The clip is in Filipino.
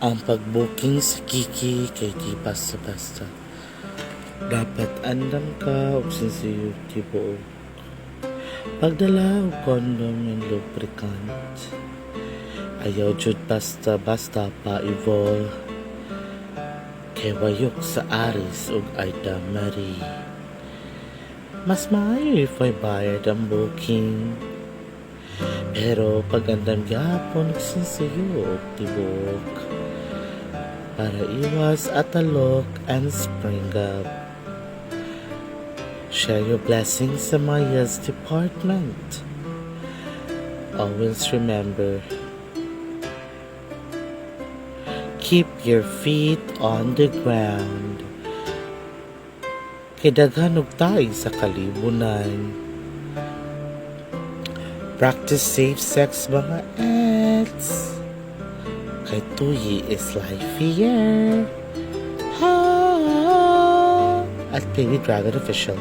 Ang pag-booking sa Kiki kay di basta-basta. Dapat andam ka og sensitive tibuok. Pagdala og condom and lubricant. Ayaw jud basta-basta pa evolve. Kay wayok sa Aris ug Aida Marie. Mas maayo if ay bayad ang booking. Pero pagandam gyapon nagsinsayo og tibuok. Para iwas atalok and spring up. Share your blessings sa my YADS department. Always remember, keep your feet on the ground. Kay daghan og taig sa kalibunan. Practice safe sex mga ex. Kay tuyi is life here. Ha! At Baby Dragon Official.